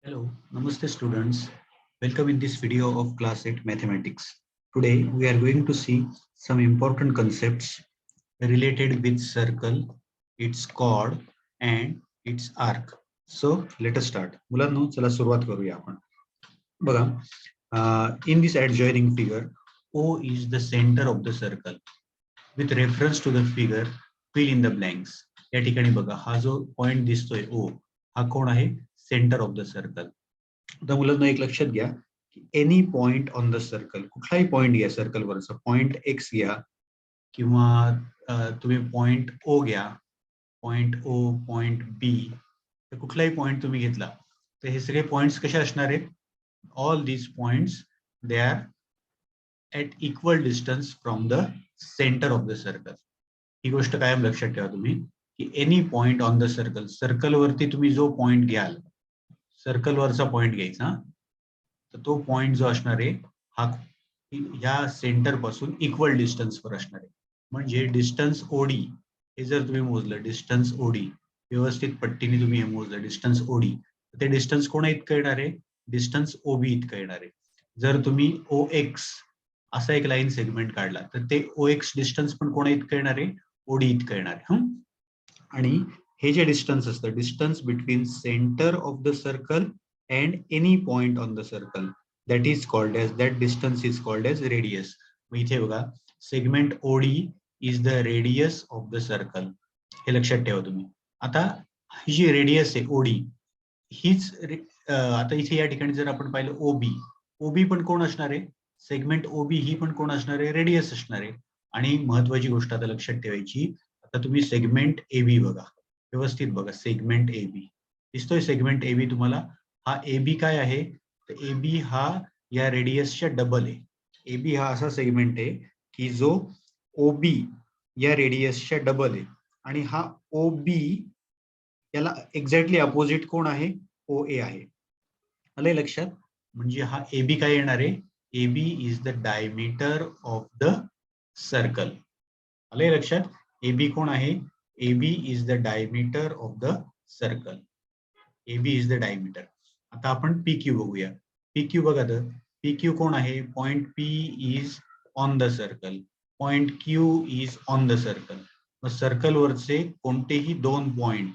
Hello, Namaste students. Welcome in this video of class 8 mathematics. Today we are going to see some important concepts related with circle, its chord and its arc. So let us start. मुलांनो चला सुरुवात करूया आपण. बघा, in this adjoining figure, O is the center of the circle. With reference to the figure, fill in the blanks. या ठिकाणी बघा हा जो पॉइंट दिसतोय O हा कोण आहे? Centre of the circle. आता मुलांना एक लक्षात घ्या की any point on the circle, कुठलाही पॉइंट घ्या सर्कलवरचा, पॉइंट एक्स घ्या किंवा तुम्ही पॉइंट ओ घ्या, पॉइंट ओ, पॉइंट बी, तर कुठलाही पॉइंट तुम्ही घेतला तर हे सगळे पॉइंट्स कसे असणार आहेत? All these points they are at equal distance from the centre of the circle. ही गोष्ट कायम लक्षात ठेवा तुम्ही की any point on the circle, सर्कलवरती तुम्ही जो पॉइंट घ्याल, सर्कलवरचा पॉइंट घ्यायचा, तर तो पॉइंट जो असणार आहे हा या सेंटर पासून इक्वल डिस्टन्सवर असणार आहे. म्हणजे डिस्टन्स ओडी हे जर तुम्ही मोजलं, डिस्टन्स ओडी व्यवस्थित पट्टीने तुम्ही हे मोजलं डिस्टन्स ओडी, तर ते डिस्टन्स कोणा इतकं येणार आहे? डिस्टन्स ओबी इतकं येणार आहे. जर तुम्ही ओ एक्स असा एक लाईन सेगमेंट काढला तर ते ओ एक्स डिस्टन्स पण कोणा इतकं येणार आहे? ओडी इतकं येणार आहे. आणि हे जे डिस्टन्स असतं, distance between centre of the circle and any point on the circle, that is called as, that distance is called as radius. मग इथे बघा segment OD is the radius of the circle, हे लक्षात ठेवा तुम्ही. आता ही जी radius आहे OD हीच आता इथे या ठिकाणी जर आपण पाहिलं ओबी, ओबी पण कोण असणार आहे? सेगमेंट ओबी ही पण कोण असणार आहे? रेडियस असणार आहे. आणि महत्वाची गोष्ट आता लक्षात ठेवायची, आता तुम्ही सेगमेंट एबी बघा, व्यवस्थित बघा, सेगमेंट एबी दिसतोय. सेगमेंट एबी तुम्हाला, हा एबी काय आहे? तर एबी हा या रेडियसच्या डबल आहे. एबी हा असा सेगमेंट आहे की जो ओबी या रेडियसच्या डबल आहे. आणि हा ओबी याला एक्झॅक्टली अपोजिट कोण आहे? ओ ए आहे. आलंय लक्षात? म्हणजे हा एबी काय येणार आहे? AB is the diameter of the circle. आलंय लक्षात? एबी कोण आहे? AB is the diameter of the circle. AB is the diameter. आता आपण पी क्यू बघूया. पी क्यू बघा, तर पी क्यू कोण आहे? Point P is on the circle, point Q is on the circle. मग सर्कलवरचे कोणतेही दोन पॉइंट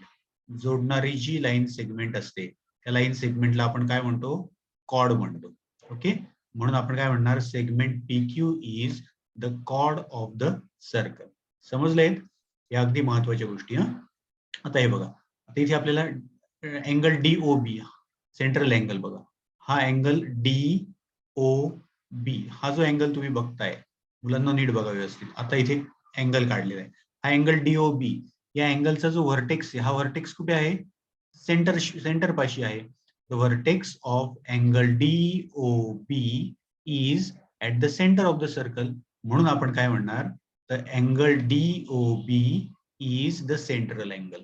जोडणारी जी लाईन सेगमेंट असते त्या लाईन सेगमेंटला आपण काय म्हणतो? कॉर्ड म्हणतो. ओके, म्हणून आपण काय म्हणणार? Segment P Q is the chord of the circle. समजलेत? या अगदी महत्वाच्या गोष्टी. आता हे बघा, आता इथे आपल्याला angle D O B, central angle बघा, हा अँगल डी ओ बी, हा जो अँगल तुम्ही बघताय मुलांना नीट बघा व्यवस्थित. आता इथे अँगल काढलेला आहे, हा अँगल डी ओ बी, या अँगलचा जो व्हर्टेक्स आहे, हा व्हर्टेक्स कुठे आहे? सेंटर पाशी आहे. The vertex of angle D O B is at the centre of the circle. म्हणून आपण काय म्हणणार? तर angle D O B is the central angle.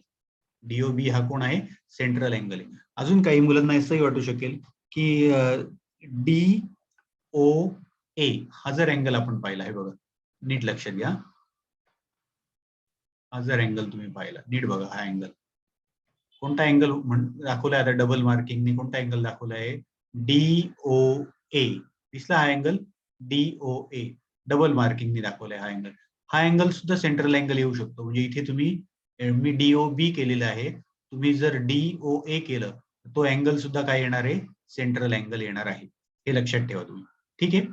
DOB हा कोण आहे? सेंट्रल अँगल आहे. अजून काही मुलांना असंही वाटू शकेल की डी ओ ए हा जर अँगल आपण पाहिला आहे, बघा नीट लक्षात घ्या, हा जर अँगल तुम्ही पाहिला नीट बघा, हा अँगल कोणता अँगल दाखवलाय? आता डबल मार्किंगने कोणता अँगल दाखवलाय? D O A. दिसला हा angle? D O A double मार्किंगने दाखवलाय हा अँगल. हा अँगल सुद्धा सेंट्रल अँगल येऊ शकतो. म्हणजे इथे तुम्ही, मी डीओ बी केलेला आहे, तुम्ही जर डी ओ ए केलं तो अँगल सुद्धा काय येणार आहे? सेंट्रल अँगल येणार आहे. हे लक्षात ठेवा तुम्ही. ठीक आहे.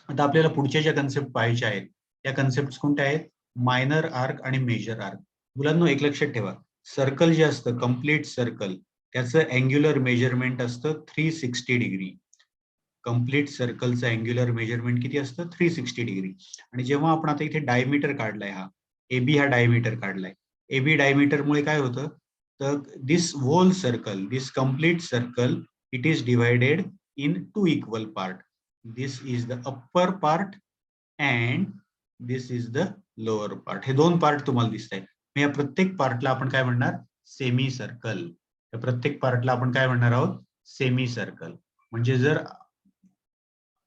आता आपल्याला पुढच्या ज्या कन्सेप्ट पाहायच्या आहेत त्या कन्सेप्ट कोणत्या आहेत? मायनर आर्क आणि मेजर आर्क. मुलांना एक लक्षात ठेवा, सर्कल जे असतं कम्प्लीट सर्कल त्याचं अँग्युलर मेजरमेंट असतं 360 डिग्री. कम्प्लीट सर्कलचं अँग्युलर मेजरमेंट किती असतं? 360 डिग्री. आणि जेव्हा आपण आता इथे डायमीटर काढलाय, हा एबी हा डायमीटर काढलाय, एबी डायमीटरमुळे काय होतं? तर this whole circle, this complete circle, it is divided in two equal part. This is the upper part and this is the lower part. हे दोन पार्ट तुम्हाला दिसत आहेत. या प्रत्येक पार्टला आपण काय म्हणणार? Semi circle. या प्रत्येक पार्टला आपण काय म्हणणार आहोत? Semi circle. म्हणजे जर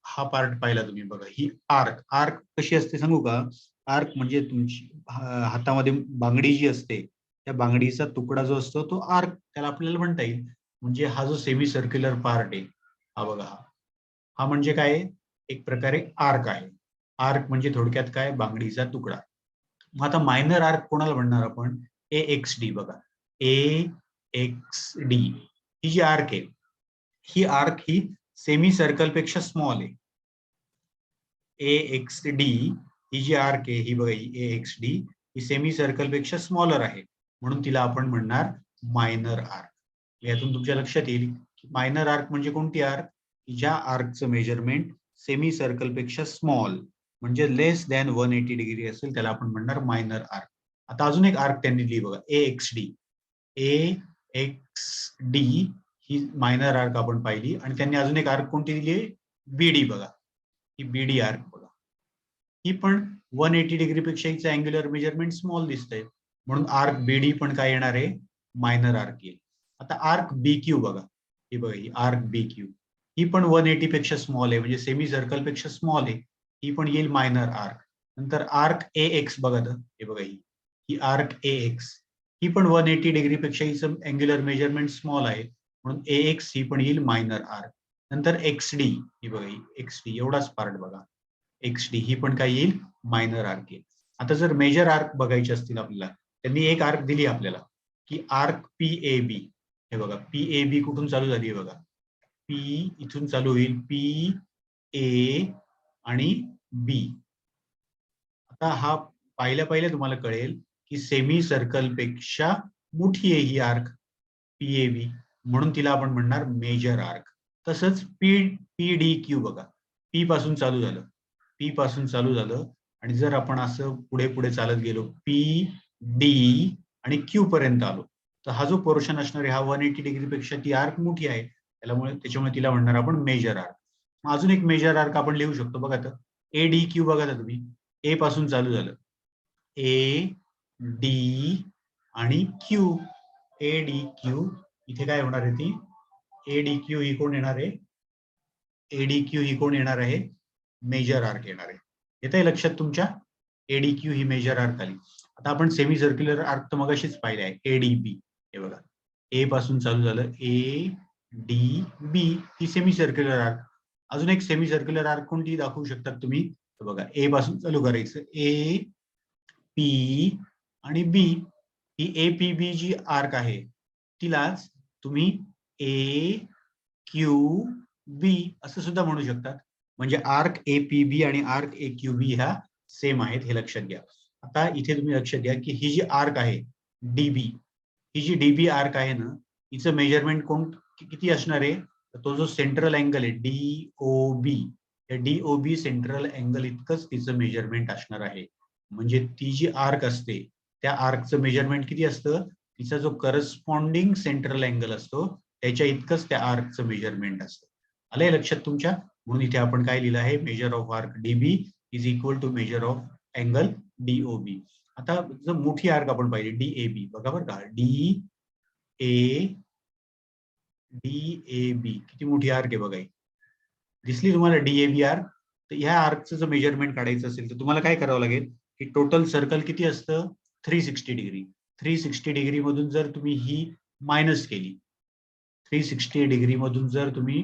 हा पार्ट पाहिला तुम्ही, बघा ही आर्क, आर्क कशी असते सांगू का? आर्क म्हणजे तुमची हातामध्ये बांगडी जी असते त्या बांगडीचा तुकडा जो असतो तो आर्क, त्याला आपल्याला म्हणता येईल. म्हणजे हा जो सेमी सर्क्युलर पार्ट आहे हा बघा, हा म्हणजे काय आहे? एक प्रकारे आर्क आहे. आर्क म्हणजे थोडक्यात काय? बांगडीचा तुकडा. मग आता मायनर आर्क कोणाला म्हणणार आपण? ए एक्स डी. बघा, ए एक्स डी ही जी आर्क आहे, ही आर्क ही सेमी सर्कल पेक्षा स्मॉल आहे. ए एक्स डी ही जी आर्क आहे ही बघा, ए एक्स डी ही सेमी सर्कल पेक्षा स्मॉलर आहे, म्हणून तिला आपण म्हणणार मायनर आर्क. यातून तुमच्या लक्षात येईल की मायनर आर्क म्हणजे कोणती आर्क? ज्या आर्कचं मेजरमेंट सेमी सर्कल पेक्षा स्मॉल म्हणजे लेस दॅन 180 डिग्री असेल त्याला आपण म्हणणार मायनर आर्क. आता अजून एक आर्क त्यांनी दिली बघा, ए एक्स डी. ए एक्स डी ही मायनर आर्क आपण पाहिली, आणि त्यांनी अजून एक आर्क कोणती दिली आहे? बीडी. बघा, ही बीडी आर्क बघा, ही पण 180 डिग्री पेक्षा हिचं अँग्युलर मेजरमेंट स्मॉल दिसतंय, म्हणून आर्क बीडी पण काय येणार आहे? मायनर आर्क येईल. आता आर्क बी क्यू बघा, ही बघा, ही आर्क बी क्यू ही पण 180 पेक्षा स्मॉल आहे, म्हणजे सेमी सर्कल पेक्षा स्मॉल आहे, ही पण येईल मायनर आर्क. नंतर आर्क ए एक्स बघा, हे बघा, ही आर्क ए एक्स ही पण 180 डिग्री पेक्षा हिचं अँग्युलर मेजरमेंट स्मॉल आहे, म्हणून ए एक्स ही पण येईल मायनर आर्क. नंतर एक्स डी, ही बघा, ही एक्स डी एवढाच पार्ट बघा, एक्स डी ही पण काय येईल? मायनर आर्क येईल. आता जर मेजर आर्क बघायचे असतील आपल्याला, त्यांनी एक आर्क दिली आपल्याला की आर्क पी ए बी. हे बघा, पी ए बी कुठून चालू झाली बघा, पी इथून चालू होईल, पी ए आणि बी. आता हा पाहिल्या तुम्हाला कळेल की सेमी सर्कल पेक्षा मोठी आहे ही आर्क पी ए बी, म्हणून तिला आपण म्हणणार मेजर आर्क. तसंच पी पी डी क्यू बघा, पी पासून चालू झालं, पी पासून चालू झालं आणि जर आपण असं पुढे पुढे चालत गेलो पी डी आणि क्यू पर्यंत आलो, तर हा जो पोर्शन असणार आहे हा 180 डिग्री पेक्षा ती आर्क मोठी आहे, त्याच्यामुळे तिला म्हणणार आपण मेजर आर्क. अजून एक मेजर आर्क आपण लिहू शकतो बघा, तर ए डी क्यू बघा, तर तुम्ही ए पासून चालू झालं, ए डी आणि क्यू, ए डी क्यू इथे काय होणार आहे? ती ए डी क्यू ही कोण येणार आहे? ए डी क्यू ही कोण येणार आहे? मेजर आर्क येणार आहे. येतंय लक्षात तुमच्या? ए डी क्यू ही मेजर आर्क आली. आता आपण सेमी सर्क्युलर आर्क तर मगाशीच पाहिले आहे, ए डी बी. हे बघा, ए पासून चालू झालं, ए डी बी ही सेमी सर्क्युलर आर्क. अजून एक सेमी सर्क्युलर आर्क कोणती दाखवू शकतात तुम्ही? बघा, ए पासून चालू करायचं, ए पी आणि बी ही A P B G arc आहे तिलाच तुम्ही ए क्यू बी असं सुद्धा म्हणू शकतात. म्हणजे आर्क ए पी बी आणि आर्क ए क्यू बी ह्या सेम आहेत, हे लक्षात घ्या. आता इथे तुम्ही लक्षात घ्या की ही जी आर्क आहे डीबी, ही जी डीबी आर्क आहे ना, हिचं मेजरमेंट किती असणार आहे? तो जो सेंट्रल अँगल आहे डीओबी, डीओबी सेंट्रल अँगल इतकंच तिचं मेजरमेंट असणार आहे. म्हणजे ती जी आर्क असते त्या आर्कचं मेजरमेंट किती असतं? तिचा जो करस्पॉन्डिंग सेंट्रल अँगल असतो त्याच्या इतकंच त्या आर्कचं मेजरमेंट असतं. आलंय लक्षात तुमच्या? म्हणून इथे आपण काय लिहिलं आहे? Measure of arc DB is equal to measure of angle DOB. आता जर मोठी आर्क आपण पाहिली डीएबी बघा बरं का, डी ए बी किती मोठी आर्क आहे बघा, दिसली तुम्हाला डीएबी आर्क? तर ह्या आर्कचं जर मेजरमेंट काढायचं असेल तर तुम्हाला काय करावं लागेल की टोटल सर्कल किती असतं? 360 डिग्री. 360 डिग्री मधून जर तुम्ही ही मायनस केली, 360 डिग्री मधून जर तुम्ही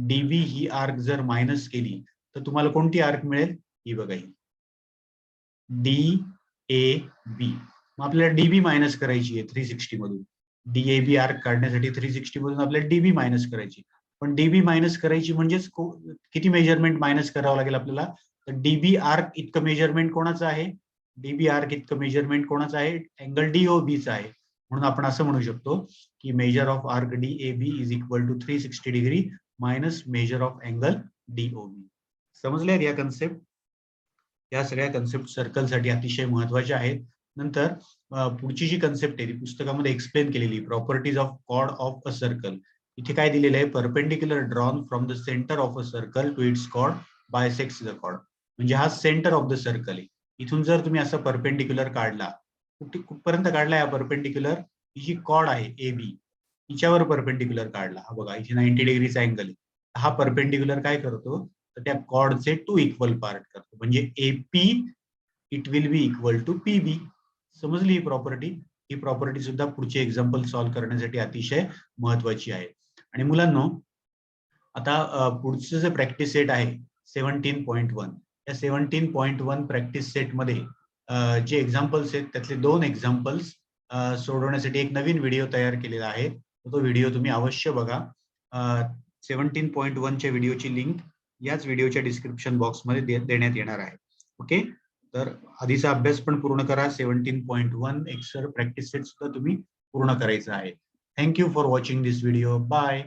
डीबी ही आर्क जर मायनस केली तर तुम्हाला कोणती आर्क मिळेल? ही बघा, ही डी ए बी. मग आपल्याला डीबी मायनस करायची आहे 360 मधून. डीएबी आर्क काढण्यासाठी 360 मधून आपल्याला डीबी मायनस करायची. पण डीबी मायनस करायची म्हणजेच किती मेजरमेंट मायनस करावं लागेल आपल्याला? तर डीबी आर्क इतकं मेजरमेंट कोणाचं आहे? डीबी आर्क इतकं मेजरमेंट कोणाचं आहे? अँगल डीओबीचं आहे. म्हणून आपण असं म्हणू शकतो की measure of arc DAB is equal to 360 degree minus measure of angle DOB. समजले या कन्सेप्ट? या सगळ्या कन्सेप्ट सर्कलसाठी अतिशय महत्वाच्या आहेत. नंतर पुढची जी कन्सेप्ट आहे ती पुस्तकामध्ये एक्सप्लेन केलेली, properties of chord of a circle. इथे काय दिलेलं आहे? Perpendicular drawn from the centre of a circle to its chord bisects the chord. म्हणजे हा सेंटर ऑफ द सर्कल आहे. इथून जर तुम्ही असं परपेंडिक्युलर काढला, कुठपर्यंत काढला या परपेंडिक्युलर? ही जी कॉर्ड आहे ए बी हिच्यावर परपेंडिक्युलर काढला, हा बघा इथे 90 डिग्रीचा अँगल आहे. हा परपेंडिक्युलर काय करतो? तर त्या कॉर्डचे 2 इक्वल पार्ट करतो, म्हणजे AP it will be equal to PB. समजली ही प्रॉपर्टी? ही प्रॉपर्टी सुद्धा पुढचे एक्झाम्पल सॉल्व्ह करण्यासाठी अतिशय महत्वाची आहे. आणि मुलांनो, आता पुढचं जे प्रॅक्टिस सेट आहे 17.1, या 17.1 प्रॅक्टिस सेटमध्ये जे एक्झाम्पल्स आहेत त्यातले 2 एक्झाम्पल्स सोडवण्यासाठी एक नवीन व्हिडिओ तयार केलेला आहे. तो व्हिडिओ तुम्ही अवश्य बघा. 17.1 च्या व्हिडिओची लिंक याच व्हिडिओच्या डिस्क्रिप्शन बॉक्समध्ये देण्यात येणार आहे. ओके, तर आधीचा अभ्यास पण पूर्ण करा. 17.1 एक्सर प्रॅक्टिस सेट सुद्धा तुम्ही पूर्ण करायचं आहे. Thank you for watching this video. Bye.